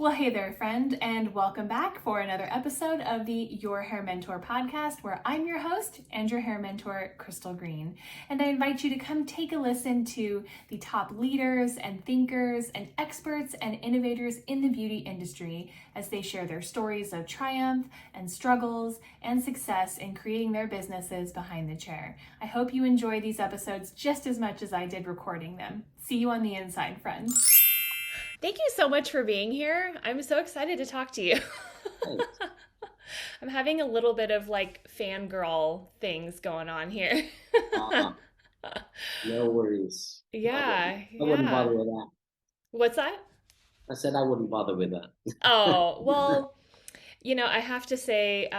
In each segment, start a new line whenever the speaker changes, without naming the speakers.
Well, hey there, friend, and welcome back for another episode of the Your.Hair.Mentor podcast, where I'm your host and your hair mentor, Crystal Green. And I invite you to come take a listen to the top leaders and thinkers and experts and innovators in the beauty industry as they share their stories of triumph and struggles and success in creating their businesses behind the chair. I hope you enjoy these episodes just as much as I did recording them. See you on the inside, friends. Thank you so much for being here. I'm so excited to talk to you.
Thanks.
I'm having a little bit of like fangirl things going on here.
Uh, no worries.
Yeah,
I wouldn't bother
yeah.
with that.
What's that?
I said I wouldn't bother with that.
Oh, well, I have to say,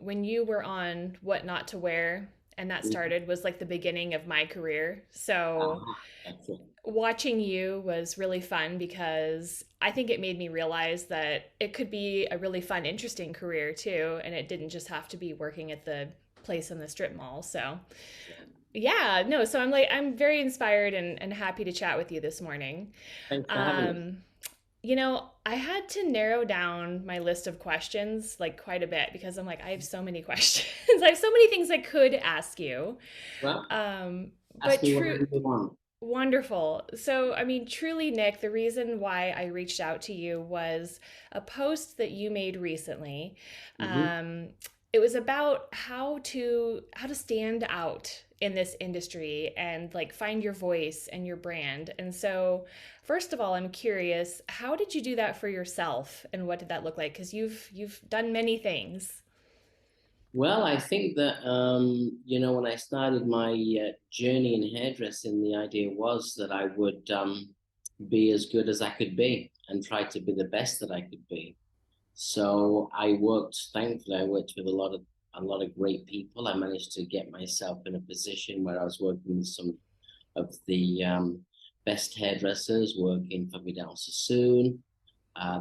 when you were on What Not to Wear, and that started, was like the beginning of my career. So
That's it.
watching you was really fun because I think it made me realize that it could be a really fun, interesting career too. And it didn't just have to be working at the place in the strip mall. So, yeah, no, so I'm very inspired and happy to chat with you this morning.
Thanks for having me.
Um, I had to narrow down my list of questions like quite a bit because I'm like, I have so many questions. I have so many things I could ask you.
Well,
Um,
ask
but
me
true,
whatever you want.
Wonderful. So, I mean, truly, Nick, the reason why I reached out to you was a post that you made recently.
Hmm.
Um, it was about how to stand out in this industry and like find your voice and your brand. And so, first of all, I'm curious, how did you do that for yourself, and what did that look like? Because you've done many things.
Well, I think that when I started my journey in hairdressing, the idea was that I would be as good as I could be and try to be the best that I could be. So thankfully, I worked with a lot of great people. I managed to get myself in a position where I was working with some of the best hairdressers, working for Vidal Sassoon,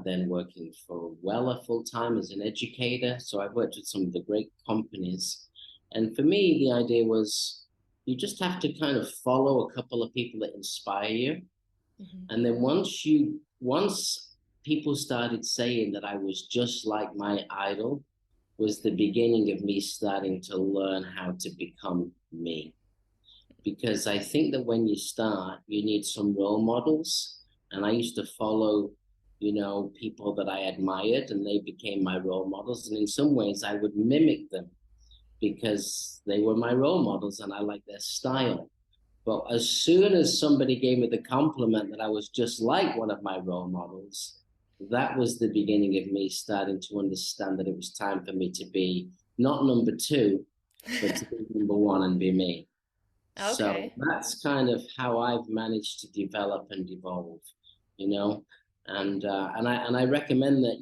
then working for Weller full time as an educator. So I worked with some of the great companies. And for me, the idea was you just have to kind of follow a couple of people that inspire you.
Mhm.
And then once people started saying that I was just like my idol, was the beginning of me starting to learn how to become me. Because I think that when you start, you need some role models. And I used to follow, people that I admired, and they became my role models. And in some ways, I would mimic them because they were my role models and I like their style. But as soon as somebody gave me the compliment that I was just like one of my role models, that was the beginning of me starting to understand that it was time for me to be not number two, but to be number one and be me. So
Okay.
that's kind of how I've managed to develop and evolve, you know. And I recommend that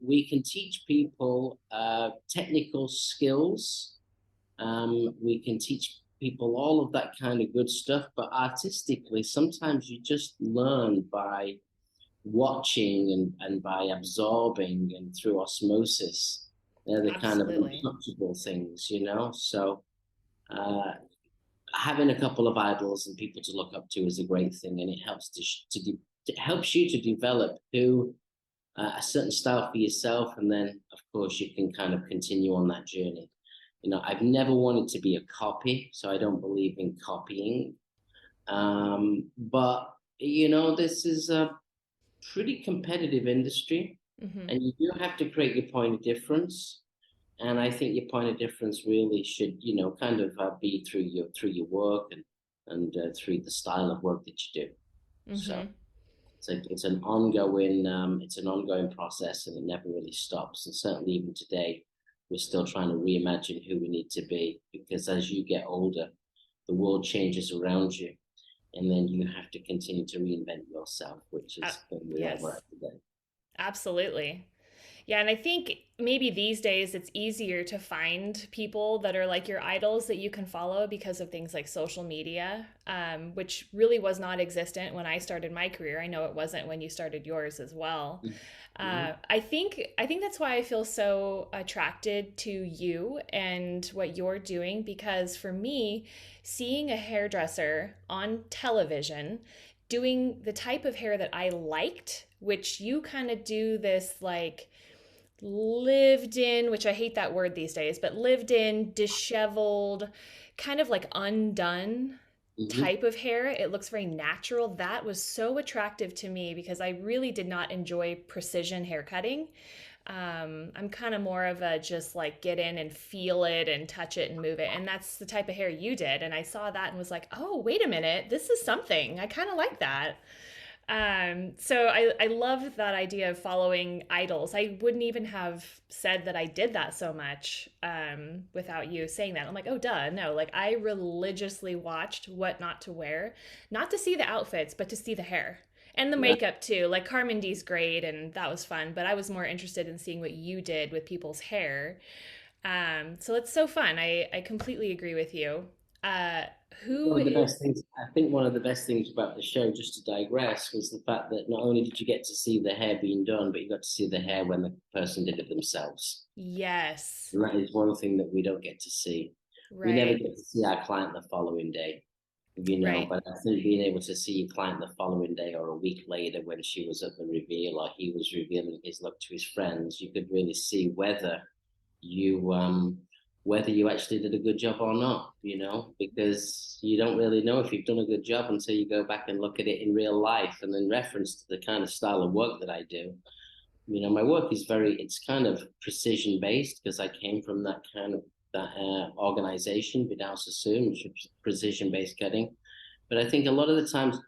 we can teach people technical skills. We can teach people all of that kind of good stuff, but artistically, sometimes you just learn by watching and by absorbing and through osmosis. They're the kind of
Absolutely.
untouchable things. So uh, having a couple of idols and people to look up to is a great thing, and it helps it helps you to develop who a certain style for yourself, and then of course you can kind of continue on that journey. I've never wanted to be a copy, so I don't believe in copying. But this is a pretty competitive industry,
Hmm.
and you do have to create your point of difference. And I think your point of difference really should, kind of be through your work and through the style of work that you do. So
Hmm.
it's an ongoing process, and it never really stops. And certainly even today, we're still trying to reimagine who we need to be, because as you get older, the world changes around you, and then you have to continue to reinvent yourself, which
Uh,
is where we're
yes.
at today.
Absolutely. Yeah, and I think maybe these days it's easier to find people that are like your idols that you can follow because of things like social media, which really was not existent when I started my career. I know it wasn't when you started yours as well.
Mhm.
I think that's why I feel so attracted to you and what you're doing, because for me, seeing a hairdresser on television doing the type of hair that I liked which you kind of do this like lived in, which I hate that word these days, but lived in, disheveled, kind of like undone
Hmm.
type of hair. It looks very natural. That was so attractive to me because I really did not enjoy precision hair cutting. I'm kind of more of a just like get in and feel it and touch it and move it. And that's the type of hair you did. And I saw that and was like, oh, wait a minute, this is something. I kind of like that. So I love that idea of following idols. I wouldn't even have said that I did that so much without you saying that. I'm like, oh, duh, no. Like I religiously watched what not to wear, not to see the outfits, but to see the hair and the
Yeah.
makeup too. Like Carmen D's great, and that was fun. But I was more interested in seeing what you did with people's hair. So it's so fun. I completely agree with you. Uh, who
One of the
is
best things, I think one of the best things about the show, just to digress, was the fact that not only did you get to see the hair being done, but you got to see the hair when the person did it themselves.
yes,
And that is one thing that we don't get to see. We never
right,
get to see our client the following day,
right.
but I think being able to see your client the following day or a week later when she was at the reveal or he was revealing his look to his friends, you could really see you whether you actually did a good job or not, because you don't really know if you've done a good job until you go back and look at it in real life. And in reference to the kind of style of work that I do, my work is it's kind of precision based because I came from that kind of that organization, Vidal Sassoon, which is precision based cutting. But I think a lot of the times,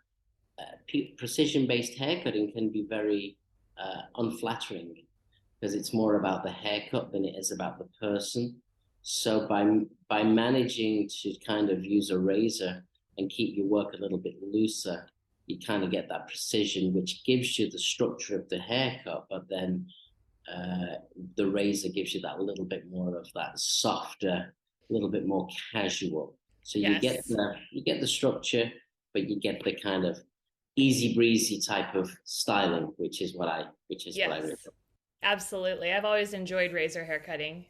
precision based haircutting can be very unflattering because it's more about the haircut than it is about the person. So by managing to kind of use a razor and keep your work a little bit looser, you kind of get that precision, which gives you the structure of the haircut, but then uh, the razor gives you that little bit more of that softer, a little bit more casual. So
Yes.
you get the structure, but you get the kind of easy breezy type of styling, which is what I really
Yes. Absolutely. I've always enjoyed razor hair cutting.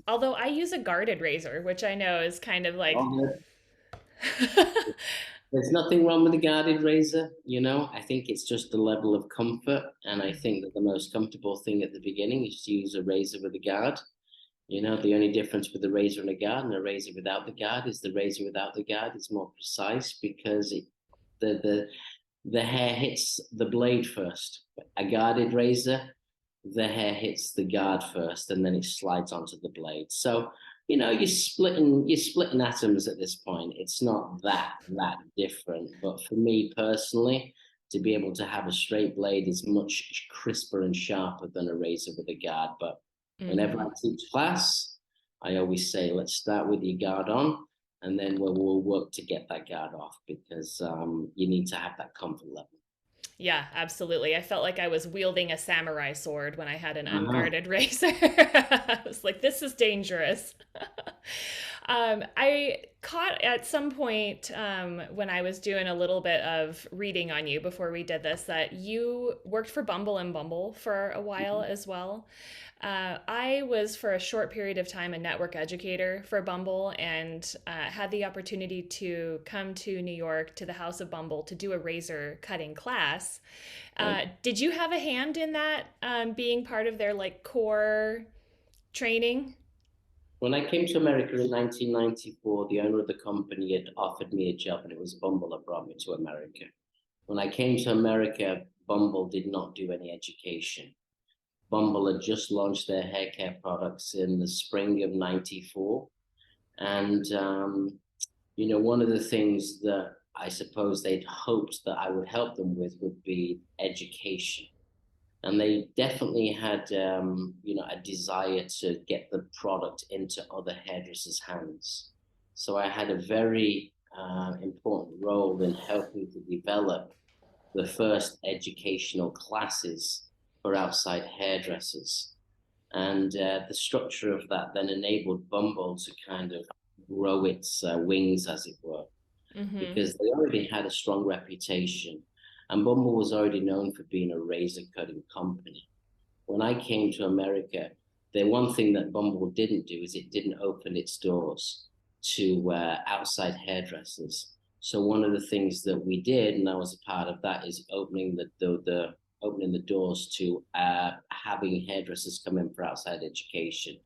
Although I use a guarded razor, which I know is kind of like
love. There's nothing wrong with a guarded razor, I think it's just the level of comfort. And I
Mhm.
think that the most comfortable thing at the beginning is to use a razor with a guard. The only difference with the razor and a guard and a razor without the guard is the razor without the guard is more precise because the, the, the hair hits the blade first. A guarded razor, the hair hits the guard first and then it slides onto the blade. So, you're splitting atoms at this point. It's not that different. But for me personally, to be able to have a straight blade is much crisper and sharper than a razor with a guard. But whenever I
Mhm.
teach class, I always say, let's start with your guard on, and then we'll work to get that guard off because you need to have that comfort level.
Yeah, absolutely. I felt like I was wielding a samurai sword when I had an
Uh-huh.
unguarded razor. I was like, this is dangerous. I caught at some point when I was doing a little bit of reading on you before we did this that you worked for Bumble and Bumble for a while as well. I was for a short period of time a network educator for Bumble and had the opportunity to come to New York to the House of Bumble to do a razor cutting class.
Okay.
Did you have a hand in that being part of their like core training?
When I came to America in 1994, the owner of the company had offered me a job, and it was Bumble that brought me to America. When I came to America, Bumble did not do any education. Bumble had just launched their hair care products in the spring of 94. And, one of the things that I suppose they'd hoped that I would help them with would be education. And they definitely had a desire to get the product into other hairdressers' hands. So I had a very important role in helping to develop the first educational classes for outside hairdressers. And the structure of that then enabled Bumble to kind of grow its wings, as it were,
Mm-hmm.
because they already had a strong reputation. And Bumble was already known for being a razor cutting company. When I came to America, the one thing that Bumble didn't do is it didn't open its doors to outside hairdressers. So one of the things that we did, and I was a part of that, is opening the opening the doors to having hairdressers come in for outside education.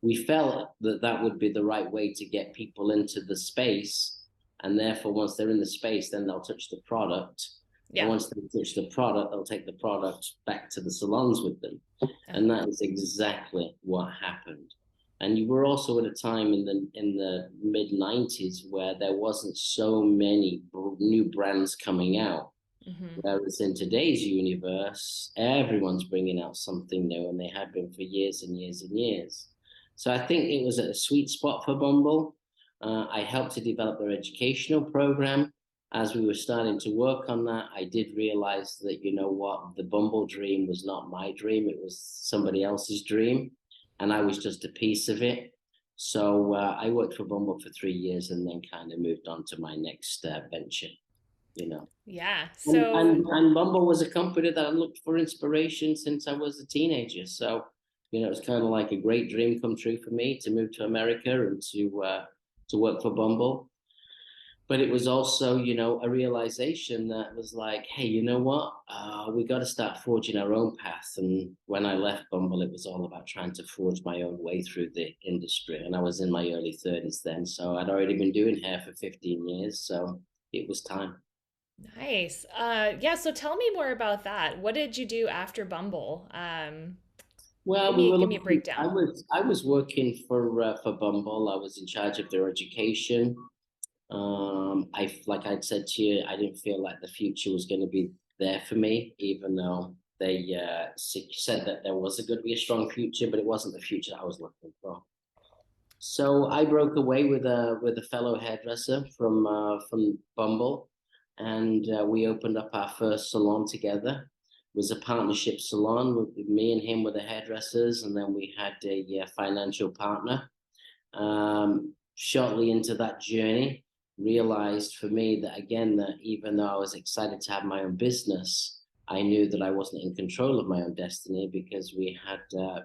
We felt that that would be the right way to get people into the space, and therefore once they're in the space, then they'll touch the product.
Yeah.
And once they touch the product, they'll take the product back to the salons with them. And that is exactly what happened. And you were also at a time in the mid 90s where there wasn't so many new brands coming out. Whereas in today's universe, everyone's bringing out something new, and they have been for years and years and years. So I think it was a sweet spot for Bumble. I helped to develop their educational program. As we were starting to work on that, I did realize that, you know what, the Bumble dream was not my dream. It was somebody else's dream, and I was just a piece of it. So I worked for Bumble for 3 years and then kind of moved on to my next venture, you know.
Yeah.
And,
So
and Bumble was a company that I looked for inspiration since I was a teenager. So, you know, it's kind of like a great dream come true for me to move to America and to work for Bumble. But it was also, you know, a realization that was like, hey, you know what? We got to start forging our own path. And when I left Bumble, it was all about trying to forge my own way through the industry. And I was in my early 30s then. So I'd already been doing hair for 15 years. So it was time.
nice. Yeah, so tell me more about that. What did you do after Bumble?
Well,
Give me a
I
breakdown.
was working for Bumble. I was in charge of their education. Like I'd said to you, I didn't feel like the future was going to be there for me, even though they said that there was going to be a strong future, but it wasn't the future that I was looking for. So I broke away with a fellow hairdresser from Bumble, and we opened up our first salon together. It was a partnership salon with me and him were the hairdressers, and then we had a financial partner. Shortly into that journey, realized for me that again that even though I was excited to have my own business, I knew that I wasn't in control of my own destiny because we had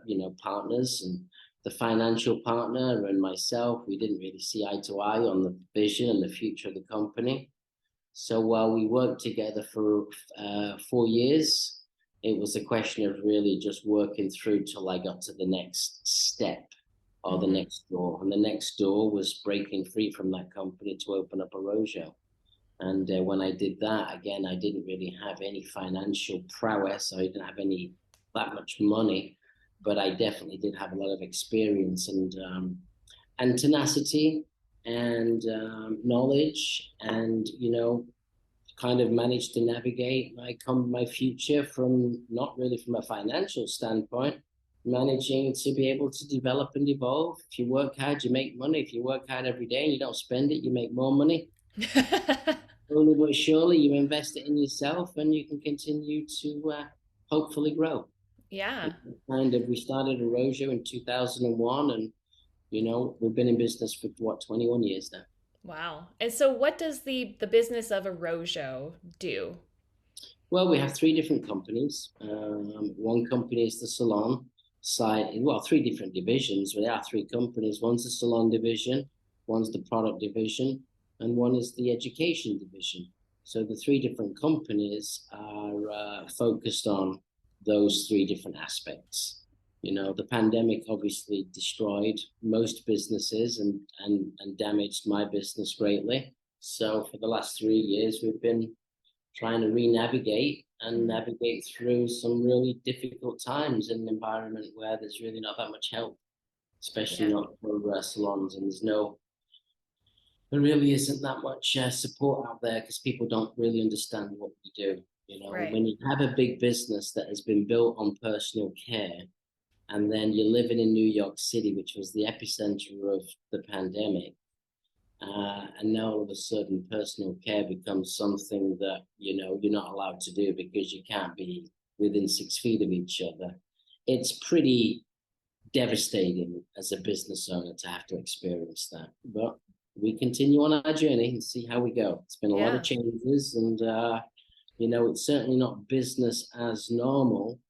you know, partners, and the financial partner and myself, we didn't really see eye to eye on the vision and the future of the company. So while we worked together for 4 years, it was a question of really just working through till I got to the next step or the
Mm-hmm.
next door. And the next door was breaking free from that company to open up Arrojo. And when I did that, again, I didn't really have any financial prowess. I didn't have that much money, but I definitely did have a lot of experience and tenacity and knowledge, and you know, kind of managed to navigate my future from not really from a financial standpoint, managing to be able to develop and evolve. If you work hard, you make money. If you work hard every day and you don't spend it, you make more money. Slowly but surely, you invest it in yourself, and you can continue to hopefully grow.
Yeah.
We started Arrojo in 2001, and you know, we've been in business for what, 21 years now.
Wow. And so what does the business of Arrojo do?
Well, we have three different companies. One company is the salon side. Well, three different divisions. There are three companies. One's the salon division, one's the product division, and one is the education division. So the three different companies are focused on those three different aspects. You know, the pandemic obviously destroyed most businesses and damaged my business greatly. So for the last 3 years, we've been trying to re-navigate and
Mm.
navigate through some really difficult times in an environment where there's really not that much help, especially
Yeah.
not for salons. And there really isn't that much support out there because people don't really understand what we do. You know,
Right.
when you have a big business that has been built on personal care, and then you're living in New York City, which was the epicenter of the pandemic, and now all of a sudden personal care becomes something that, you know, you're not allowed to do because you can't be within 6 feet of each other. It's pretty devastating as a business owner to have to experience that, but we continue on our journey and see how we go. It's been a lot of
Yeah.
changes, and you know, it's certainly not business as normal.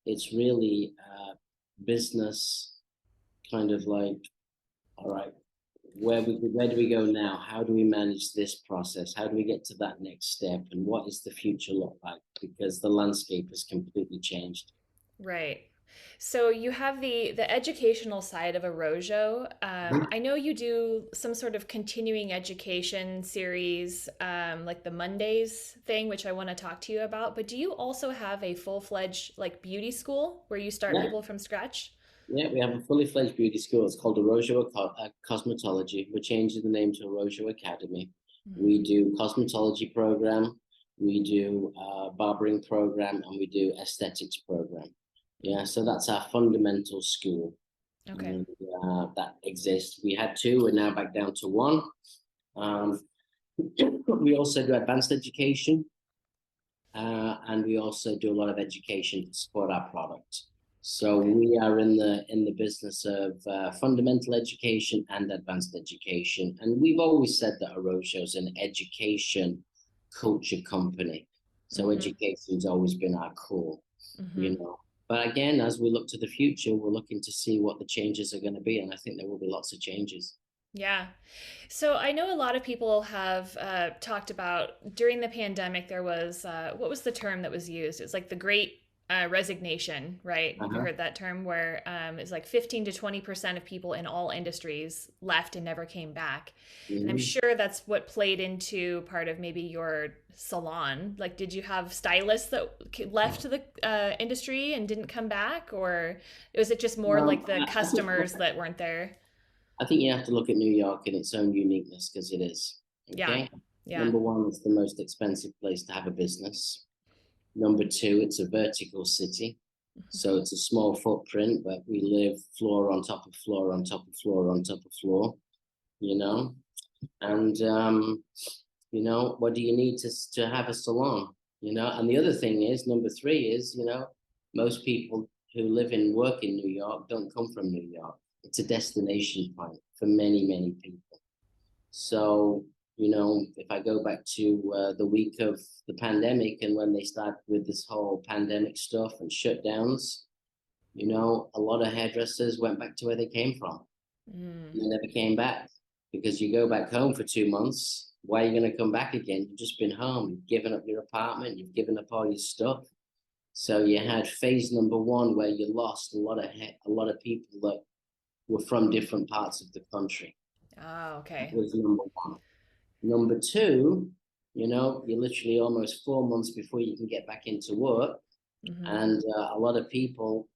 It's really business kind of like, all right, where do we go now? How do we manage this process? How do we get to that next step? And what is the future look like? Because the landscape has completely changed.
Right. So you have the educational side of Arrojo. I know you do some sort of continuing education series, like the Mondays thing, which I want to talk to you about. But do you also have a full-fledged like beauty school where you start
Yeah,
people from scratch?
yeah, we have a fully fledged beauty school. It's called Arrojo Cosmetology. We're changing the name to Arrojo Academy.
Mhm.
We do cosmetology program, we do barbering program, and we do aesthetics program. Yeah, so that's our fundamental school.
Okay.
And that exists. We had two, we're now back down to one. Um, we also do advanced education, and we also do a lot of education to support our product. So
Okay.
we are in the business of fundamental education and advanced education, and we've always said that Arrojo is an education culture company. So
Mm-hmm.
education's always been our core,
Mm-hmm.
you know. But again, as we look to the future, we're looking to see what the changes are going to be, and I think there will be lots of changes.
Yeah. So I know a lot of people have talked about during the pandemic, there was, what was the term that was used? It's like the great resignation, right? Have you
Uh-huh.
heard that term where it's like 15 to 20% of people in all industries left and never came back? And I'm
Mhm.
sure that's what played into part of maybe your salon. Like, did you have stylists that left the industry and didn't come back? Or was it just more like
Well,
the
I think
customers that weren't there?
I think you have to look at New York in its own uniqueness because it is.
Yeah.
Okay.
Yeah.
Number one, it's the most expensive place to have a business. Number two, it's a vertical city. So it's a small footprint, but we live floor on top of floor on top of floor on top of floor, you know? And, what do you need to have a salon? And the other thing is, number three is, most people who live and work in New York don't come from New York. It's a destination point for many, many people. So, if I go back to the week of the pandemic and when they started with this whole pandemic stuff and shutdowns, a lot of hairdressers went back to where they came from.
Mm,
And they never came back because you go back home for 2 months. Why are you going to come back again? You've just been home. You've given up your apartment. You've given up all your stuff. So you had phase number one where you lost a lot of people that were from different parts of the country.
oh,
That
okay.
was number one. Number two, you're literally almost 4 months before you can get back into work.
Hmm.
And a lot of people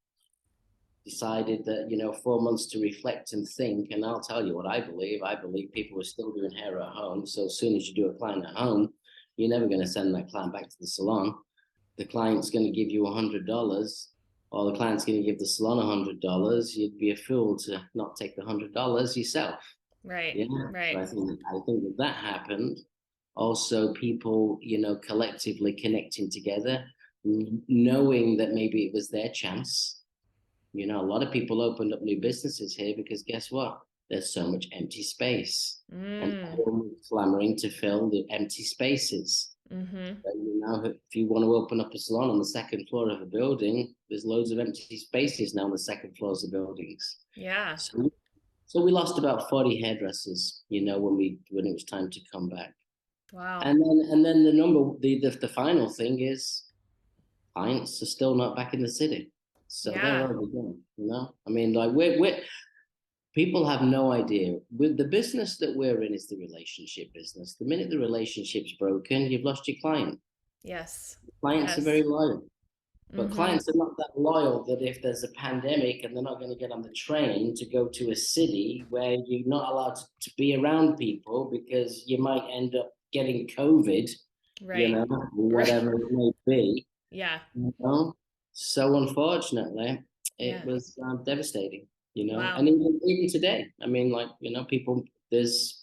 decided that, 4 months to reflect and think. And I'll tell you what I believe. I believe people are still doing hair at home. So as soon as you do a client at home, you're never going to send that client back to the salon. The client's going to give you $100, or the client's going to give the salon $100. You'd be a fool to not take the $100 yourself.
Right,
Yeah. So
right.
I think that happened. Also, people, collectively connecting together, knowing that maybe it was their chance. A lot of people opened up new businesses here because guess what? There's so much empty space, and
Mm,
everyone's clamoring to fill the empty spaces.
mm-hmm.
So, if you want to open up a salon on the second floor of a building, there's loads of empty spaces now on the second floors of buildings.
Yeah.
So we lost about 40 hairdressers, when it was time to come back.
Wow.
And then the final thing is clients are still not back in the city. So they're
Yeah.
already gone. I mean, like we're people have no idea. With the business that we're in is the relationship business. The minute the relationship's broken, you've lost your client.
Yes.
Clients are
Yes.
very loyal. But
Mm-hmm.
clients are not that loyal that if there's a pandemic and they're not going to get on the train to go to a city where you're not allowed to be around people because you might end up getting COVID,
Right. Right.
whatever it may be.
Yeah.
You know? So unfortunately, it
Yeah.
was devastating,
Wow.
and even today, I mean, like, people, there's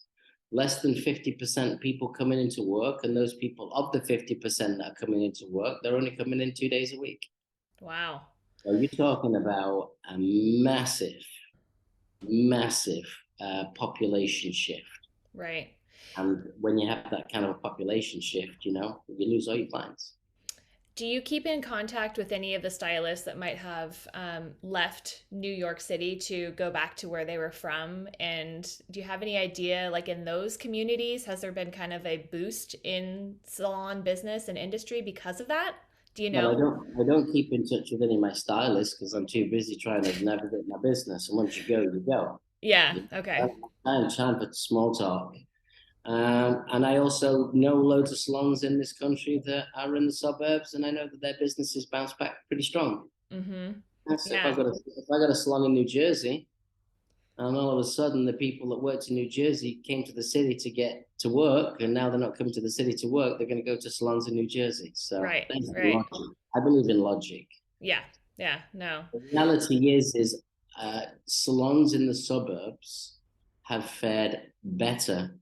less than 50% people coming into work, and those people of the 50% that are coming into work, they're only coming in 2 days a week.
Wow.
So you're talking about a massive, massive population shift.
Right.
And when you have that kind of a population shift, you lose all your clients.
Do you keep in contact with any of the stylists that might have left New York City to go back to where they were from? And do you have any idea, like in those communities, has there been kind of a boost in salon business and industry because of that? Do you
Well,
know?
I don't keep in touch with any of my stylists because I'm too busy trying to navigate my business. And once you go, you go.
Yeah.
You know, I
Okay.
don't have time for small talk. And I also know loads of salons in this country that are in the suburbs, and I know that their businesses bounce back pretty strong.
Mm-hmm.
So
Yeah.
if I got a salon in New Jersey, and all of a sudden the people that worked in New Jersey came to the city to get to work, and now they're not coming to the city to work, they're going to go to salons in New Jersey. So
Right.
that's
Right.
logic. I believe in logic.
Yeah. Yeah. No.
The reality is salons in the suburbs have fared better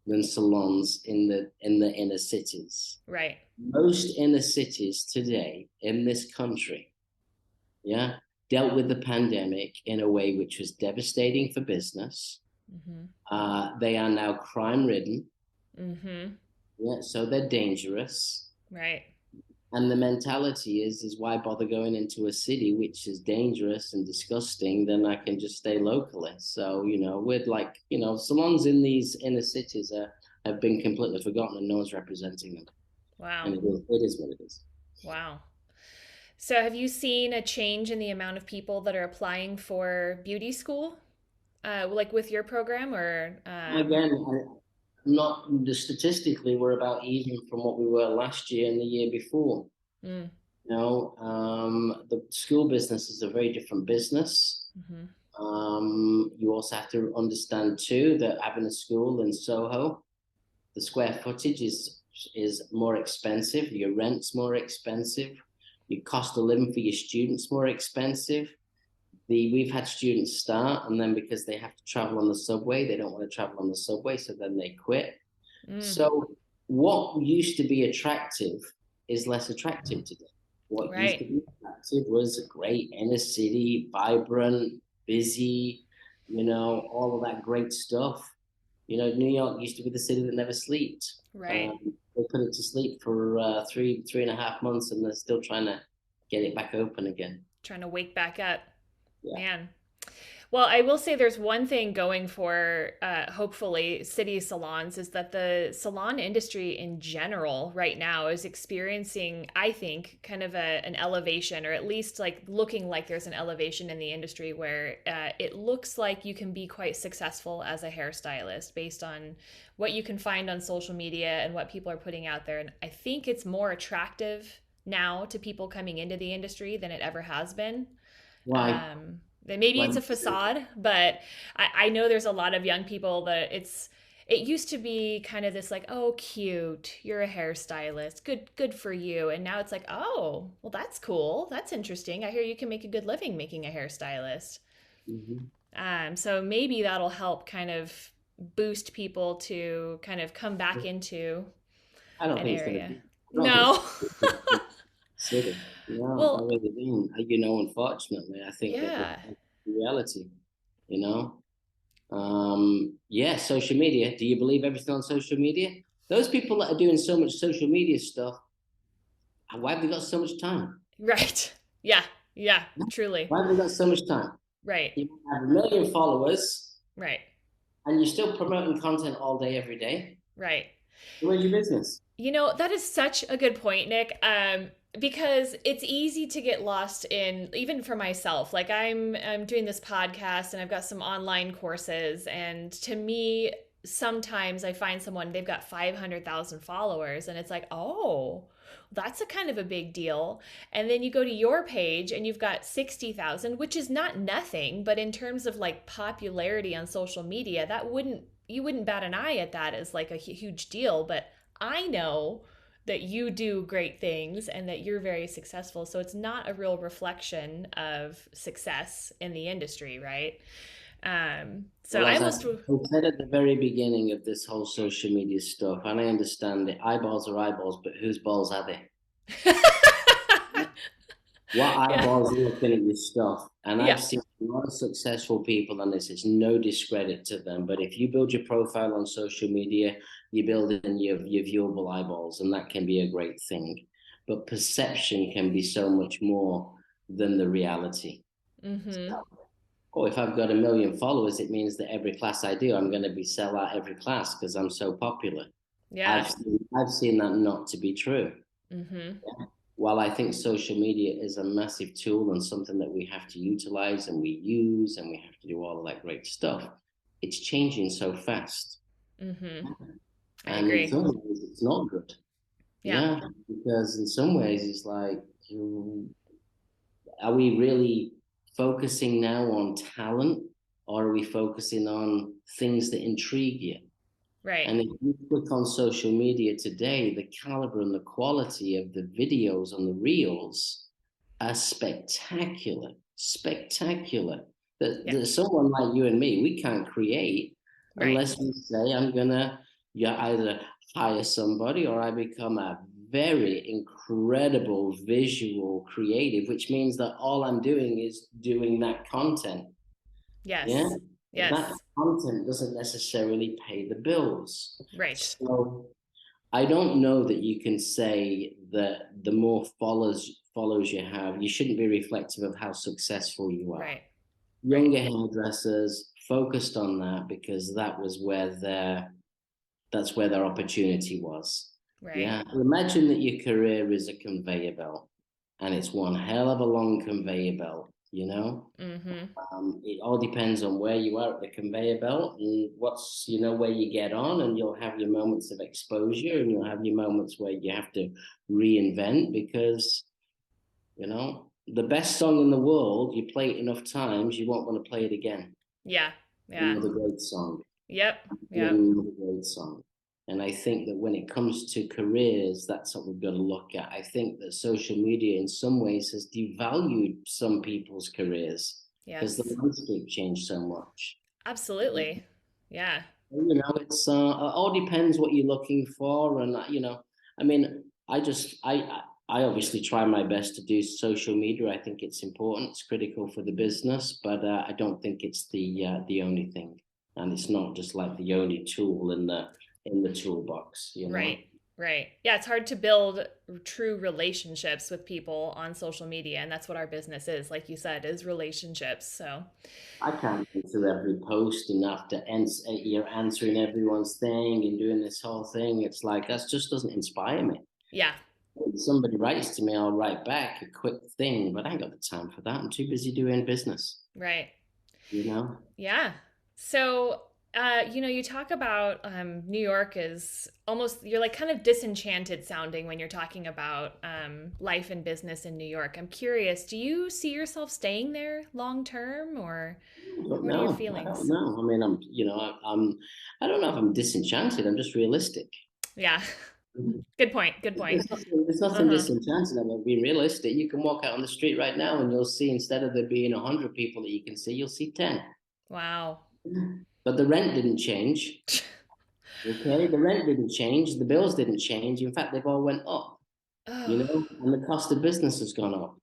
than salons in the inner cities.
Right.
Most inner cities today in this country, yeah, dealt with the pandemic in a way which was devastating for business.
Mm-hmm.
They are now crime ridden,
Mm-hmm.
yeah, so they're dangerous.
Right.
And the mentality is why bother going into a city which is dangerous and disgusting? Then I can just stay locally. So, we're like, salons in these inner cities have been completely forgotten and no one's representing them.
Wow.
And it is what it is.
Wow. So have you seen a change in the amount of people that are applying for beauty school? Like with your program or
Again, not statistically, we're about even from what we were last year and the year before.
mm,
The school business is a very different business.
mm-hmm.
You also have to understand too that having a school in Soho, the square footage is more expensive. Your rent's more expensive. Your cost of living for your students more expensive. We've had students start, and then because they have to travel on the subway, they don't want to travel on the subway, so then they quit.
Mm,
So what used to be attractive is less attractive today. What used to
right.
be attractive was a great inner city, vibrant, busy, all of that great stuff. New York used to be the city that never sleeps.
Right.
They put it to sleep for 3.5 months, and they're still trying to get it back open again.
Trying to wake back up.
Yeah.
Man. Well, I will say there's one thing going for hopefully city salons is that the salon industry in general right now is experiencing, I think, kind of an elevation, or at least like looking like there's an elevation in the industry where it looks like you can be quite successful as a hairstylist based on what you can find on social media and what people are putting out there. And I think it's more attractive now to people coming into the industry than it ever has been.
Why?
Maybe
Why?
it's a facade, but I know there's a lot of young people that it used to be kind of this like, oh, cute, you're a hairstylist, good for you. And now it's like, oh, well, that's cool. That's interesting. I hear you can make a good living making a hairstylist.
Mm-hmm.
So maybe that'll help kind of boost people to kind of come back into
I don't
an
think it's going to
area.
be. I don't think
No.
it's city. No, I
Well,
really don't. Unfortunately, I think that
yeah.
that's the reality. You know, yeah, social media. Do you believe everything on social media? Those people that are doing so much social media stuff, why have they got so much time?
Right. Yeah. Yeah. Truly.
Why have they got so much time?
Right.
You have 1 million followers,
Right.
and you're still promoting content all day, every day.
Right.
Where's your business?
That is such a good point, Nick. Because it's easy to get lost in, even for myself. Like I'm doing this podcast and I've got some online courses, and to me, sometimes I find someone, they've got 500,000 followers, and it's like, oh, that's a kind of a big deal. And then you go to your page and you've got 60,000, which is not nothing, but in terms of like popularity on social media, you wouldn't bat an eye at that as like a huge deal. But I know that you do great things and that you're very successful. So it's not a real reflection of success in the industry, right? So
Well,
I
as I
almost,
said at the very beginning of this whole social media stuff, and I understand it, eyeballs are eyeballs, but whose balls are they? What
yeah,
eyeballs are looking at this stuff? And
yeah,
I've seen a lot of successful people on this. It's no discredit to them, but if you build your profile on social media, you build in your viewable eyeballs, and that can be a great thing. but perception can be so much more than the reality.
Mm-hmm.
Oh, if I've got 1 million followers, it means that every class I do, I'm going to be sell out every class because I'm so popular.
Yeah.
I've seen that not to be true.
Mm-hmm.
While I think social media is a massive tool and something that we have to utilize and we use and we have to do all of that great stuff, it's changing so fast.
Mm-hmm. I
And in
agree.
some ways, it's not good.
Yeah.
Yeah, because in some ways, it's like, are we really focusing now on talent, or are we focusing on things that intrigue you?
Right.
And if you click on social media today, the caliber and the quality of the videos on the reels are spectacular, spectacular.
Yeah.
That someone like you and me, we can't create
Right.
unless we say, I'm gonna, yeah, either hire somebody or I become a very incredible visual creative, which means that all I'm doing is doing that content. Yeah,
Yes.
but that
Yes.
content doesn't necessarily pay the bills.
Right.
So I don't know that you can say that the more followers you have, you shouldn't be reflective of how successful you are.
Right. Right.
Younger hairdressers focused on that because that's where their opportunity was.
Right.
Yeah. Imagine that your career is a conveyor belt and it's one hell of a long conveyor belt, you know?
Mm-hmm.
It all depends on where you are at the conveyor belt and where you get on, and you'll have your moments of exposure and you'll have your moments where you have to reinvent because, the best song in the world, you play it enough times, you won't want to play it again.
Yeah. Yeah.
Another great song.
Yep. Yep.
Another great song. And I think that when it comes to careers, that's what we've got to look at. I think that social media in some ways has devalued some people's careers because the
Yes.
landscape changed so much.
Absolutely. Yeah.
It's it all depends what you're looking for, and I mean, I obviously try my best to do social media. I think it's important, it's critical for the business, but I don't think it's the only thing, and it's not just like the only tool in the toolbox.
Right. Right. Yeah, it's hard to build true relationships with people on social media, and that's what our business is, like you said, is relationships. So,
I can't answer every post and after you're answering everyone's thing and doing this whole thing. It's like that just doesn't inspire me.
yeah.
When somebody writes to me, I'll write back a quick thing, but I ain't got the time for that. I'm too busy doing business,
Right.
you know?
Yeah. So, you talk about New York is almost, you're like kind of disenchanted sounding when you're talking about life and business in New York. I'm curious, do you see yourself staying there long term, or
But
what are your
no, I don't
feelings?
know. I mean, I don't know if I'm disenchanted. I'm just realistic.
Yeah. Good point. Good point.
There's nothing
Uh-huh.
disenchanted about being realistic. You can walk out on the street right now and you'll see, instead of there being 100 people that you can see, you'll see 10.
Wow.
But the rent didn't change. Okay, the rent didn't change. The bills didn't change. In fact, they've all went up.
Oh,
And the cost of business has gone up.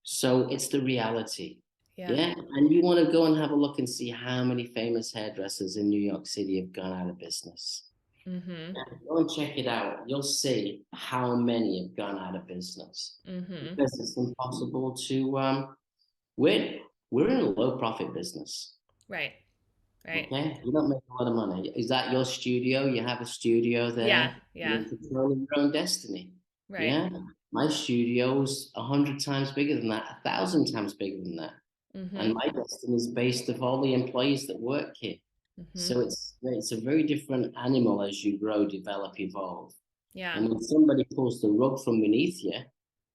So it's the reality.
yeah.
Yeah. And you want to go and have a look and see how many famous hairdressers in New York City have gone out of business.
Mm-hmm.
Yeah, go and check it out. You'll see how many have gone out of business
Mm-hmm.
because it's impossible to, we're in a low profit business.
Right. Right.
Okay, you don't make a lot of money. Is that your studio? You have a studio
Yeah.
there.
Yeah.
You're controlling your own destiny.
Right.
Yeah, my studio's 100 times bigger than that, 1,000 times bigger than that, and
Mm-hmm.
my destiny is based of all the employees that work here.
Mm-hmm.
So it's a very different animal as you grow, develop, evolve.
Yeah.
And when somebody pulls the rug from beneath you,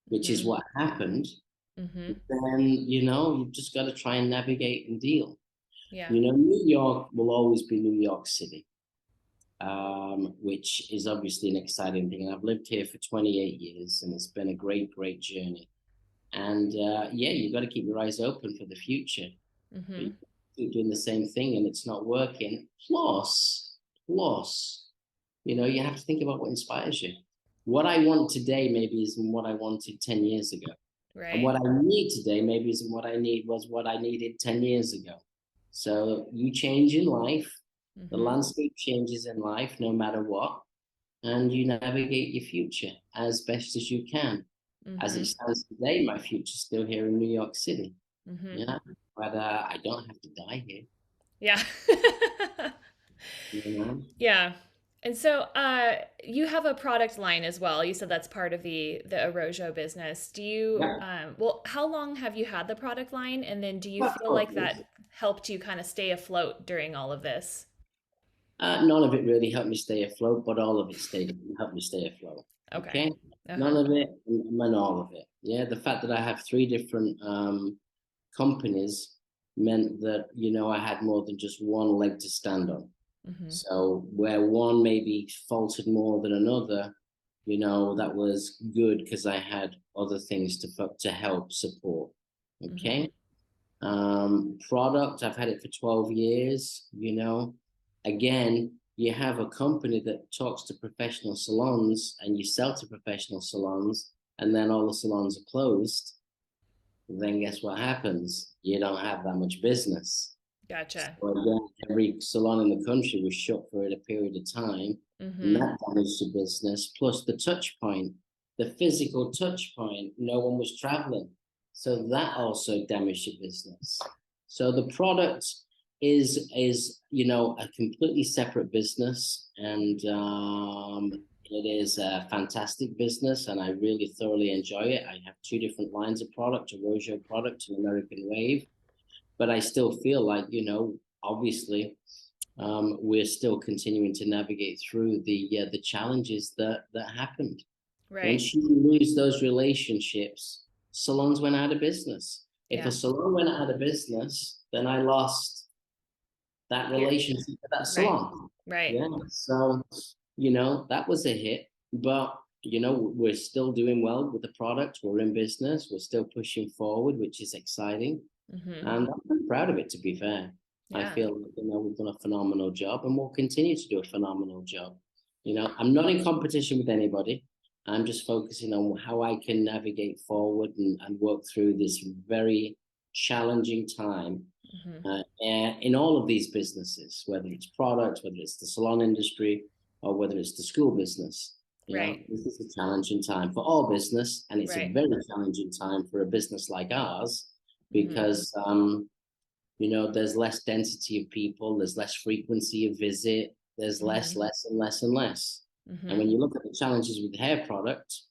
which is
Mm-hmm.
what happened,
Mm-hmm.
then you've just got to try and navigate and deal.
Yeah.
New York will always be New York City, which is obviously an exciting thing. And I've lived here for 28 years, and it's been a great, great journey. And yeah, you've got to keep your eyes open for the future.
Mm-hmm.
You keep doing the same thing, and it's not working. Plus, you have to think about what inspires you. What I want today maybe isn't what I wanted 10 years ago. And
Right.
what I need today maybe isn't what I needed 10 years ago. So you change in life, the
Mm-hmm.
landscape changes in life no matter what, and you navigate your future as best as you can. As it
Mm-hmm.
stands today, my future's still here in New York City.
Mm-hmm.
Yeah, but I don't have to die here.
Yeah.
You know?
Yeah. And so you have a product line as well. You said that's part of the Arrojo business. Do you
Yeah.
well, how long have you had the product line? And then do you
About
feel
12
like
years.
that helped you kind of stay afloat during all of this?
None of it really helped me stay afloat, but all of it helped me stay afloat.
Okay.
Okay, none
Uh-huh.
of it and all of it. Yeah, the fact that I have three different companies meant that I had more than just one leg to stand on.
Mm-hmm.
So where one maybe faltered more than another, that was good because I had other things to help support.
Mm-hmm.
Okay. Product, I've had it for 12 years. Again, you have a company that talks to professional salons and you sell to professional salons, and then all the salons are closed. Then guess what happens? You don't have that much business.
Gotcha.
So again, every salon in the country was shut for a period of time, and
Mm-hmm.
that damaged the business. Plus the touch point, the physical touch point, no one was traveling, so that also damaged the business. So the product is a completely separate business, and it is a fantastic business, and I really thoroughly enjoy it. I have two different lines of product: a Rojo product and American Wave, but I still feel like, obviously, we're still continuing to navigate through the challenges that happened.
Right.
Once you lose those relationships, salons went out of business. If a
Yeah.
salon went out of business, then I lost that
You're
relationship with that
right.
salon.
Right.
Yeah. So, that was a hit, but we're still doing well with the product. We're in business. We're still pushing forward, which is exciting.
Mm-hmm.
And I'm pretty proud of it, to be fair. I
Yeah.
feel like, we've done a phenomenal job and we'll continue to do a phenomenal job. I'm not in competition with anybody. I'm just focusing on how I can navigate forward and work through this very challenging time
Mm-hmm.
in all of these businesses, whether it's products, whether it's the salon industry, or whether it's the school business.
Right.
This is a challenging time for all business, and it's a
Right.
very challenging time for a business like ours
Mm-hmm.
because there's less density of people, there's less frequency of visit, there's
Mm-hmm.
less and less and less. And
Mm-hmm.
when you look at the challenges with hair product,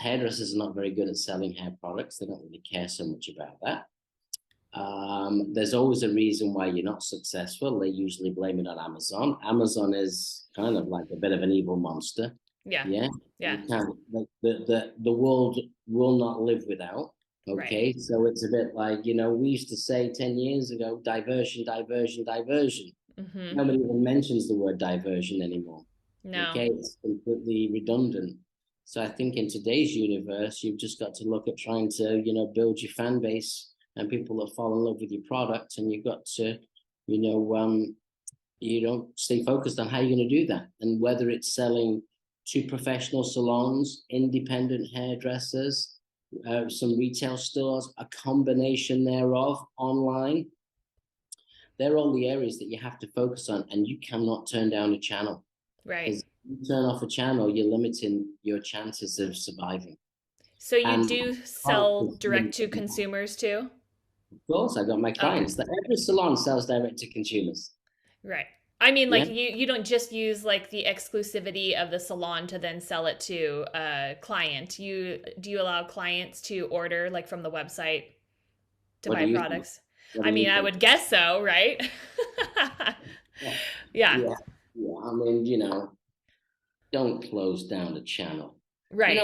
hairdressers are not very good at selling hair products. They don't really care so much about that. There's always a reason why you're not successful. They usually blame it on Amazon. Amazon is kind of like a bit of an evil monster.
Yeah.
Yeah,
Yeah.
you can't. The world will not live without.
Right.
Okay, so it's a bit like we used to say 10 years ago, diversion, diversion, diversion.
Mm-hmm.
Nobody even mentions the word diversion anymore.
No.
Okay, it's completely redundant. So I think in today's universe, you've just got to look at trying to build your fan base and people that fall in love with your product, and you've got to you know stay focused on how you're going to do that, and whether it's selling to professional salons, independent hairdressers, some retail stores, a combination thereof, online. They're all the areas that you have to focus on, and you cannot turn down a channel,
Right.
because if you turn off a channel, you're limiting your chances of surviving.
So you
And
do
product
sell
is really,
direct to consumers too?
of course, I got my
Okay.
clients that every salon sells direct to consumers.
Right. I mean,
Yeah.
like you don't just use like the exclusivity of the salon to then sell it to a client. You allow clients to order like from the website to
What do
buy
you think?
products?
What
I
do
mean,
you
I
think?
would guess so, right?
Yeah.
Yeah.
Yeah. Yeah. I mean, don't close down the channel.
Right.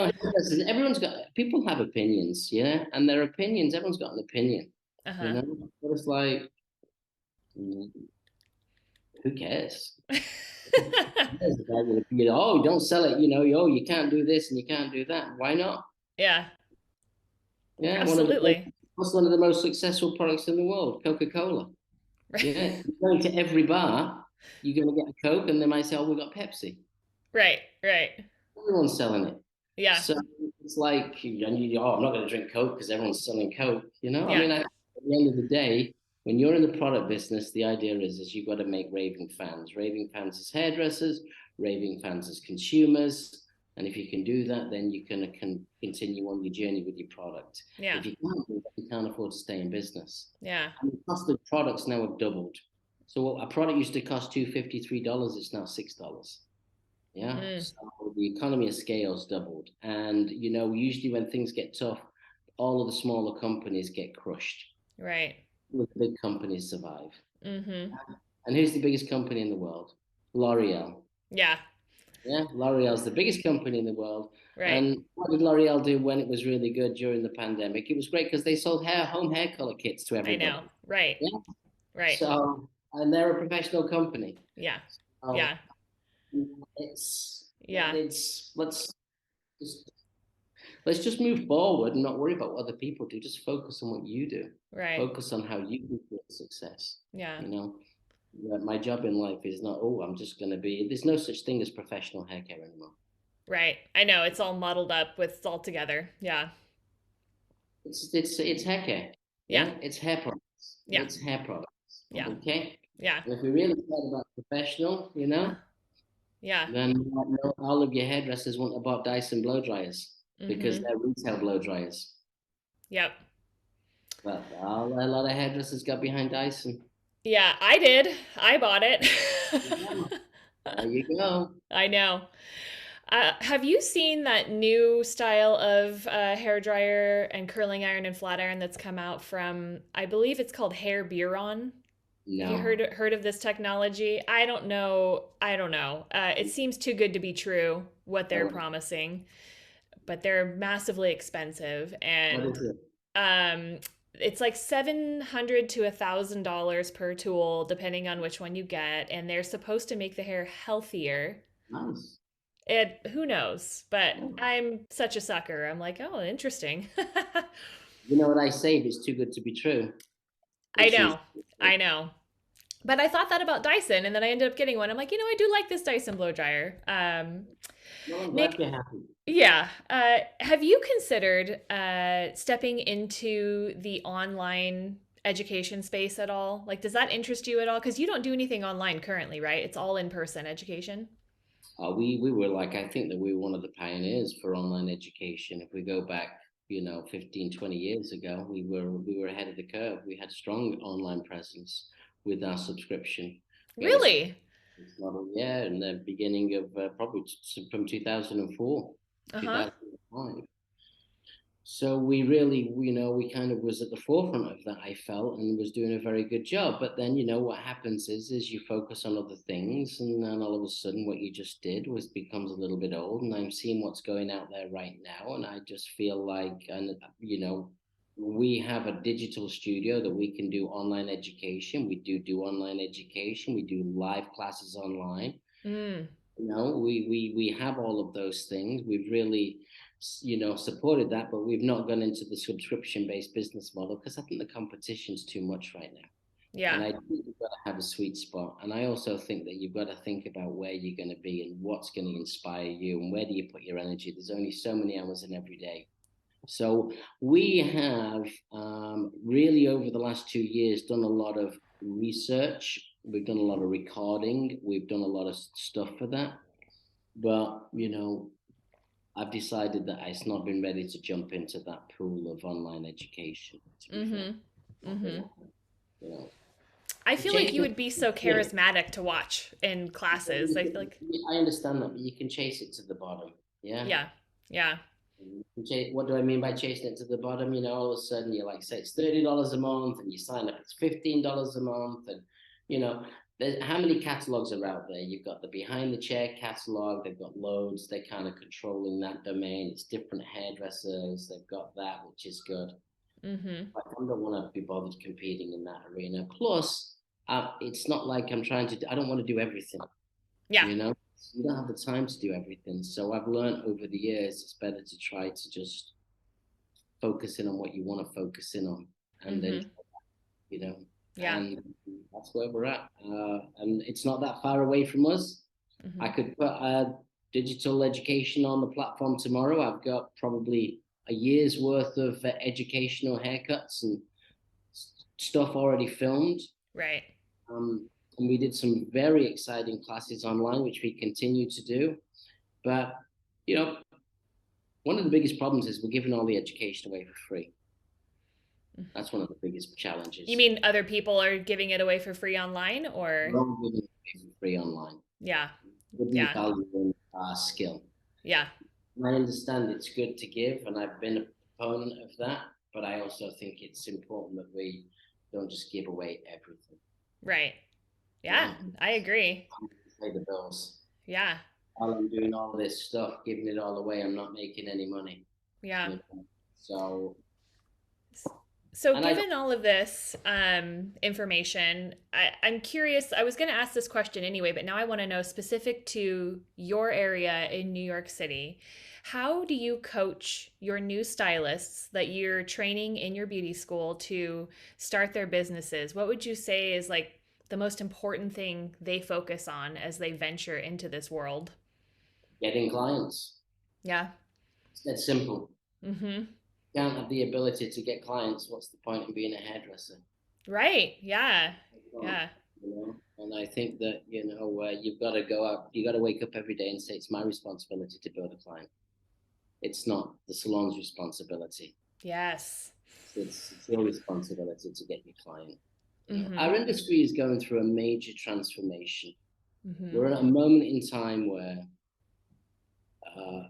Everyone's got, people have opinions, yeah, and their opinions, everyone's got an opinion,
Uh-huh.
but it's like, mm, who cares? Oh, don't sell it, oh, you can't do this and you can't do that. Why not?
Yeah.
Yeah,
Absolutely.
what's one of the most successful products in the world? Coca-Cola. Yeah, you're going to every bar, you're going to get a Coke, and they might say, "Oh, we got Pepsi."
Right. Right.
Everyone's selling it.
Yeah.
So it's like, I'm not going to drink Coke because everyone's selling Coke. I
Yeah.
mean, at the end of the day, when you're in the product business, the idea is you've got to make raving fans as hairdressers, raving fans as consumers. And if you can do that, then you can continue on your journey with your product.
Yeah.
If you can't do that, you can't afford to stay in business.
Yeah.
And the cost of products now have doubled. So a product used to cost $2.53, it's now $6. Yeah. So the economy of scale's doubled. And, usually when things get tough, all of the smaller companies get crushed.
Right.
The big companies survive.
Mm-hmm.
And who's the biggest company in the world? L'Oreal.
Yeah.
Yeah, L'Oreal's the biggest company in the world.
Right.
And what did L'Oreal do when it was really good during the pandemic? It was great because they sold home hair color kits to
I know.
everybody.
Right.
Yeah.
Right.
So, and they're a professional company.
Yeah.
So
Yeah.
it's
Yeah.
it's just let's just move forward and not worry about what other people do. Just focus on what you do.
Right.
Focus on how you can create success.
Yeah.
My job in life is not, I'm just going to be, there's no such thing as professional hair care anymore.
Right. I know it's all muddled up with it's all together. Yeah.
It's hair care.
Yeah.
Yeah. It's hair products.
Yeah.
It's hair products.
Yeah.
Okay.
Yeah.
And if we really care about professional,
Yeah.
then all of your hairdressers want to buy Dyson blow dryers because
Mm-hmm.
they're retail blow dryers.
Yep.
But a lot of hairdressers got behind Dyson.
Yeah, I did. I bought it.
Yeah. There you go.
I know. Have you seen that new style of hair dryer and curling iron and flat iron that's come out from, I believe it's called Hair Buron? Have you
No.
heard of this technology? I don't know. I don't know. It seems too good to be true what they're
What
promising, but they're massively expensive, and
is it?
um, it's like $700 to $1,000 per tool, depending on which one you get, and they're supposed to make the hair healthier.
Nice.
Who knows? But
Oh.
I'm such a sucker. I'm like, oh, interesting.
You know what I say? If it's too good to be true,
I
it's
know.
usually true.
I know. But I thought that about Dyson, and then I ended up getting one. I'm like, I do like this Dyson blow dryer.
Well, I'm glad
Nick,
you're happy.
yeah. Have you considered stepping into the online education space at all? Like, does that interest you at all? Because you don't do anything online currently, right? It's all in-person education.
We were like, I think that we were one of the pioneers for online education. If we go back, 15, 20 years ago, we were ahead of the curve. We had strong online presence with our subscription. We had a
Really?
model, yeah, in the beginning of probably from 2004,
Uh-huh.
2005. So we really, we kind of was at the forefront of that, I felt, and was doing a very good job. But then, what happens is you focus on other things, and then all of a sudden, what you just did becomes a little bit old. And I'm seeing what's going out there right now, and I just feel like, and we have a digital studio that we can do online education. We do online education. We do live classes online.
Mm,
We have all of those things. We've really, supported that, but we've not gone into the subscription-based business model because I think the competition's too much right now.
yeah.
And I think you've got to have a sweet spot. And I also think that you've got to think about where you're going to be and what's going to inspire you and where do you put your energy. There's only so many hours in every day. So we have really over the last 2 years done a lot of research. We've done a lot of recording. We've done a lot of stuff for that. But, I've decided that it's not been ready to jump into that pool of online education, to be fair.
Mm-hmm. Mm-hmm.
You know,
I feel like
chase
you
it.
would be so
Yeah.
charismatic to watch in classes. I feel like,
I understand that, but you can chase it to the bottom. Yeah.
yeah. Yeah.
What do I mean by chasing it to the bottom? All of a sudden you're like, say it's $30 a month, and you sign up, it's $15 a month, and you know, how many catalogs are out there? You've got the behind the chair catalog, they've got loads, they're kind of controlling that domain. It's different hairdressers, they've got that, which is good.
Mm-hmm.
But I don't want to be bothered competing in that arena. Plus, it's not like I don't want to do everything.
Yeah.
You know, you don't have the time to do everything. So I've learned over the years it's better to try to just focus in on what you want to focus in on, and then
Mm-hmm. Yeah.
and that's where we're at. And it's not that far away from us.
Mm-hmm.
I could put digital education on the platform tomorrow. I've got probably a year's worth of educational haircuts and stuff already filmed.
Right.
And we did some very exciting classes online, which we continue to do. But You know, one of the biggest problems is we're giving all the education away for free. That's one of the biggest
You
challenges.
mean other people are giving it away for free online
We're
or?
all giving it away for free online.
Yeah.
Wouldn't
Yeah.
value our skill.
Yeah.
And I understand it's good to give, and I've been a proponent of that, but I also think it's important that we don't just give away everything.
Right. Yeah,
Yeah,
I agree.
I'm to pay the bills.
Yeah.
While I'm doing all this stuff, giving it all away, I'm not making any money.
Yeah.
You know, so
So,
and I don't
given all of this information, I'm curious. I was going to ask this question anyway, but now I want to know specific to your area in New York City. How do you coach your new stylists that you're training in your beauty school to start their businesses? What would you say is like the most important thing they focus on as they venture into this world?
getting clients.
Yeah.
It's that simple.
Mm-hmm.
Don't have the ability to get clients, what's the point in being a hairdresser?
Right. Yeah.
You
Yeah.
know, and I think that you've got to go out, you got to wake up every day and say it's my responsibility to build a client. It's not the salon's responsibility.
Yes.
It's your responsibility to get your client.
Mm-hmm.
Our industry is going through a major transformation.
Mm-hmm.
We're at a moment in time where uh,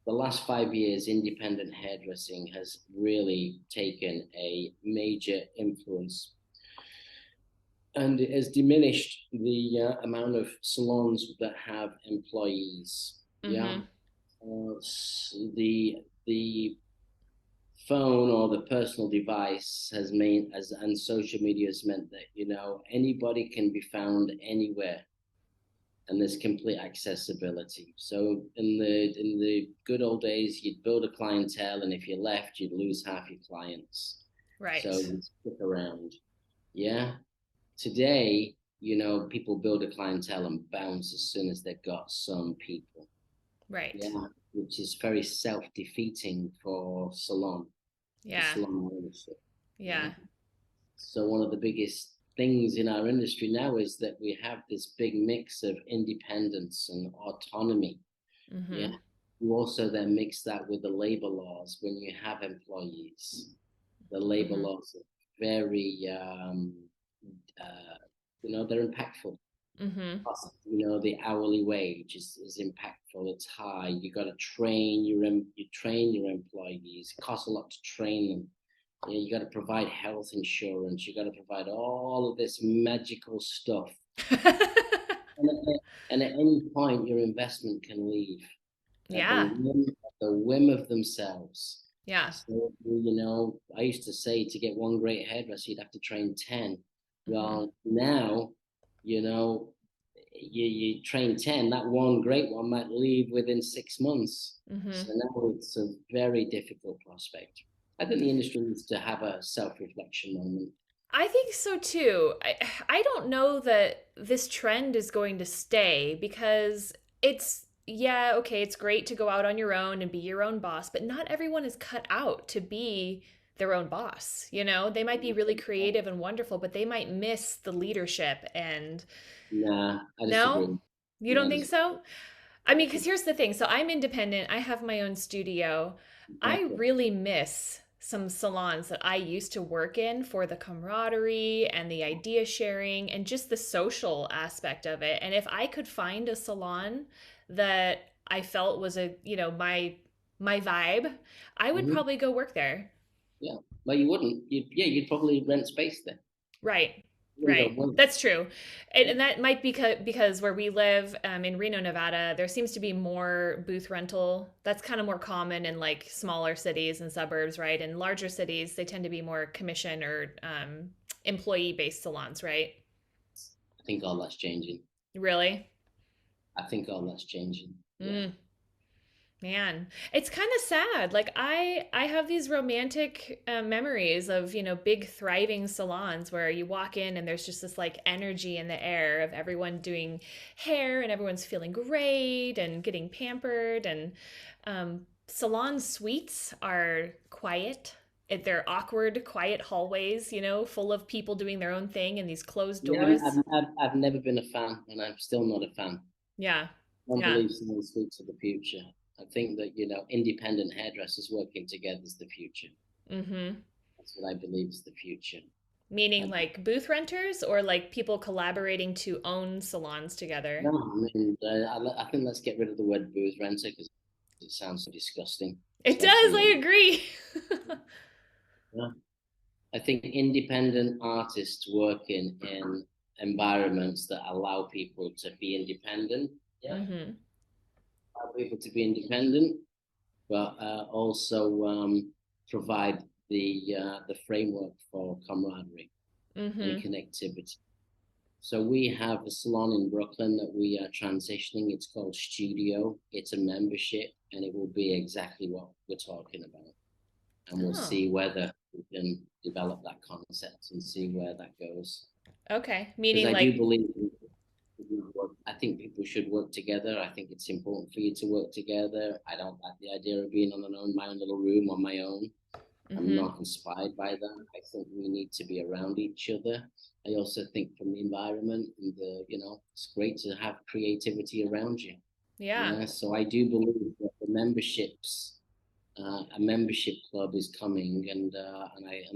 the last 5 years, independent hairdressing has really taken a major influence, and it has diminished the amount of salons that have employees. Yeah,
Mm-hmm.
the phone or the personal device has made as and social media has meant that anybody can be found anywhere, and there's complete accessibility. So in the good old days, you'd build a clientele, and if you left, you'd lose half your clients. So
Right.
you stick around. Yeah. Today, people build a clientele and bounce as soon as they've got some people.
Right.
Yeah, which is very self-defeating for the
Yeah.
salon ownership. Yeah.
Yeah.
So one of the biggest things in our industry now is that we have this big mix of independence and autonomy. Yeah.
Mm-hmm.
You also then mix that with the labor laws when you have employees. The labor
Mm-hmm.
laws are very, uh, they're impactful.
Mm-hmm.
Plus, the hourly wage is impactful. It's high. You got to train your employees. It costs a lot to train them. You got to provide health insurance. You got to provide all of this magical stuff. And at any point, your investment can leave at the
Yeah.
whim of themselves.
Yeah.
So, I used to say to get one great hairdresser, you'd have to train 10.
Mm-hmm.
Well, now, you know, you train 10, that one great one might leave within 6 months.
Mm-hmm.
So now it's a very difficult prospect. I think the industry needs to have a self-reflection moment.
I think so too. I don't know that this trend is going to stay because yeah, okay, it's great to go out on your own and be your own boss, but not everyone is cut out to be their own boss. They might be really creative and wonderful, but they might miss the leadership and
Nah, I
no?
disagree.
You
No,
don't
I
think
disagree.
so? I mean, because here's the thing. So I'm independent. I have my own studio. I
Exactly.
really miss some salons that I used to work in for the camaraderie and the idea sharing and just the social aspect of it. And if I could find a salon that I felt was my vibe, I would
Hmm.
probably go work there.
Yeah. Well, you wouldn't. You'd probably rent space there.
Right.
You wouldn't
Right.
go work.
That's true. And that might be because where we live in Reno, Nevada, there seems to be more booth rental. That's kind of more common in like smaller cities and suburbs, right? In larger cities, they tend to be more commission or employee-based salons, right?
I think all that's changing.
Really?
I think all that's changing. Yeah.
Mm. Man, it's kind of sad. Like I have these romantic memories of, big thriving salons where you walk in and there's just this like energy in the air of everyone doing hair and everyone's feeling great and getting pampered and salon suites are quiet. They're awkward, quiet hallways, full of people doing their own thing and these closed
Yeah,
doors.
I've never been a fan, and I'm still not a fan.
Yeah.
I don't
Yeah.
believe someone speaks of the future. I think that, independent hairdressers working together is the future.
Mm-hmm.
That's what I believe is the future.
Meaning
And
like booth renters or like people collaborating to own salons together?
no, I mean, I think let's get rid of the word booth renter because it sounds so disgusting,
It does,
especially
I
in,
agree.
yeah. I think independent artists working in environments that allow people to be independent. Yeah,
Mm-hmm.
allow people to be independent, but also provide the framework for camaraderie and
Mm-hmm.
connectivity. So we have a salon in Brooklyn that we are transitioning. It's called Studio. It's a membership, and it will be exactly what we're talking about. And we'll
Oh,
see whether we can develop that concept and see where that goes.
okay.
Because
Meaning
I do
like,
believe I think people should work together. I think it's important for you to work together. I don't like the idea of being on my own little room on my own. I'm
mm-hmm.
not inspired by that. I think we need to be around each other. I also think from the environment and it's great to have creativity around you.
Yeah.
Yeah, so I do believe that a membership club is coming, and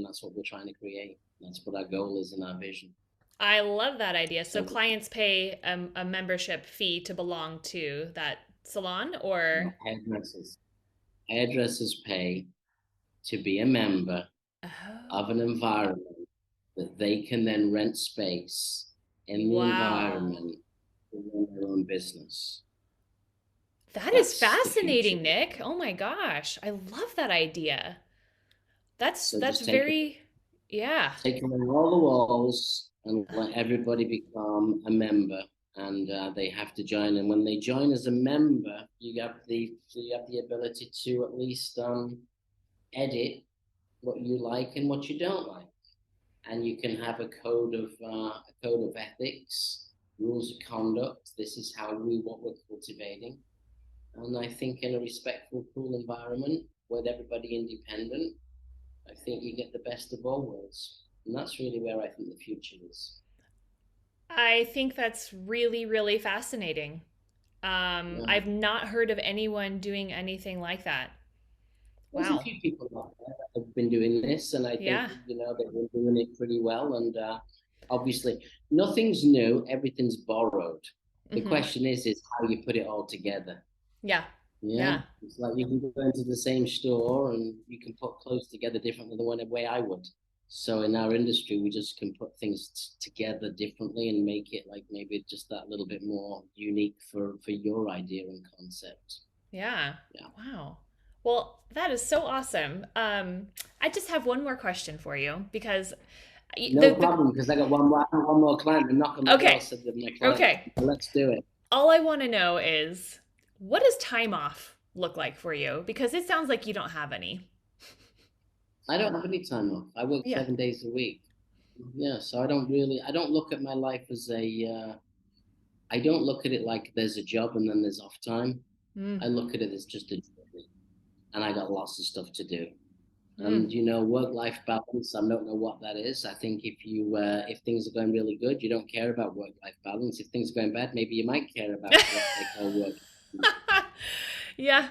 that's what we're trying to create. That's what our goal is and our vision.
I love that idea. So
So
clients pay a membership fee to belong to that salon
you
or
know, hairdressers pay to be a member of an
oh,
environment that they can then rent space in the
wow.
environment to run their own business.
That is
That's the future.
fascinating, Nick. Oh my gosh. I love that idea. That's
So
that's
just take
very yeah.
take away all the walls and let everybody become a member, and they have to join. And when they join as a member, you have the ability to at least edit what you like and what you don't like, and you can have a code of ethics, rules of conduct. This is how what we're cultivating. And I think in a respectful, cool environment with everybody independent, I think you get the best of all worlds. And that's really where I think the future is.
I think that's really, really fascinating.
Yeah.
I've not heard of anyone doing anything like that.
There's a
Wow.
few people out there that have been doing this, and I think,
Yeah.
they've been doing it pretty well. And obviously, nothing's new, everything's borrowed. The
Mm-hmm.
question is how you put it all together.
Yeah.
Yeah,
Yeah.
it's like you can go into the same store and you can put clothes together differently than the way I would. So in our industry, we just can put things together differently and make it like maybe just that little bit more unique for your idea and concept.
Yeah.
Yeah,
Wow. Well, that is so awesome. I just have one more question for you because
no
the
problem because I got one more client and knock on the door
okay.
said that my client.
Okay.
Let's do it.
All I want to know is what does time off look like for you? Because it sounds like you don't have any.
I don't have any time off. I work
Yeah.
7 days a week. Yeah, so I don't look at my life as I don't look at it like there's a job and then there's off time.
Mm,
I look at it as just a journey, and I got lots of stuff to do.
mm.
And work-life balance, I don't know what that is. I think if things are going really good, you don't care about work-life balance. If things are going bad, maybe you might care about what they call work.
Yeah.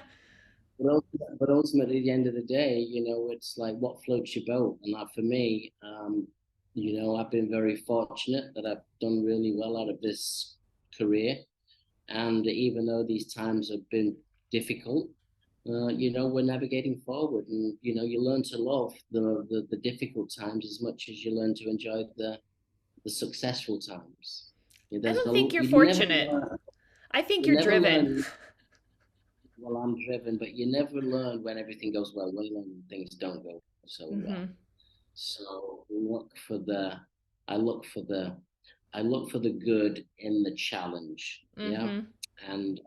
But ultimately, at the end of the day, it's like what floats your boat. And for me, I've been very fortunate that I've done really well out of this career. And even though these times have been difficult, we're navigating forward, and you learn to love the difficult times as much as you learn to enjoy the successful times.
I
There's
don't think you're
you never
fortunate.
learn,
I think
you
you're
never
driven.
learn. Well, I'm driven, but you never learn when everything goes well. You learn when things don't go so well.
Mm-hmm.
So I look for the, I look for the good in the challenge. Yeah,
Mm-hmm.
and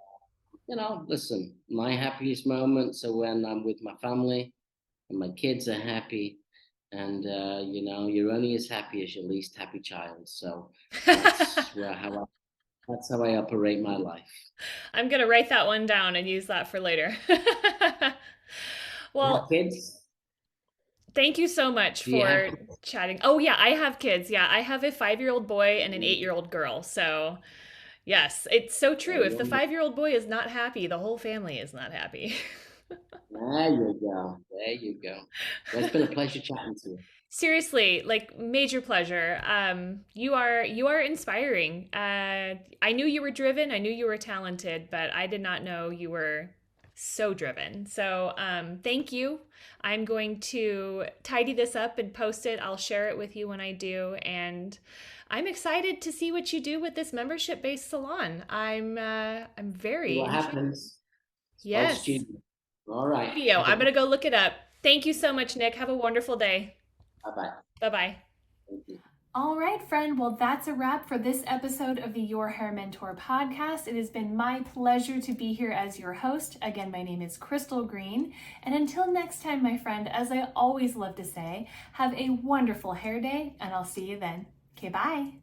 listen, my happiest moments are when I'm with my family and my kids are happy. And you're only as happy as your least happy child. So that's where how I, that's how I operate my life.
I'm gonna write that one down and use that for later.
You have
Well,
kids?
thank you so much
Do you have
for chatting. Oh yeah, I have kids. Yeah, I have a 5-year-old boy and an
kids?
8-year-old girl. So
Yes, it's so true. If the
Wonderful.
5-year-old boy is not happy, the whole family is not happy.
There you go. There you go. Well, it's been a pleasure chatting to you.
Seriously, like major pleasure. You are inspiring. I knew you were driven. I knew you were talented, but I did not know you were so driven. So thank you. I'm going to tidy this up and post it. I'll share it with you when I do, and I'm excited to see what you do with this membership-based salon. I'm
See
very
what
intrigued.
happens. It's called
Yes,
studio. All right.
video. I'm gonna go look it up. Thank you so much, Nick. Have a wonderful day.
Bye-bye.
Bye bye.
Thank you.
All right, friend. Well, that's a wrap for this episode of the Your Hair Mentor podcast. It has been my pleasure to be here as your host. Again, my name is Crystal Green. And until next time, my friend, as I always love to say, have a wonderful hair day, and I'll see you then. Okay, bye.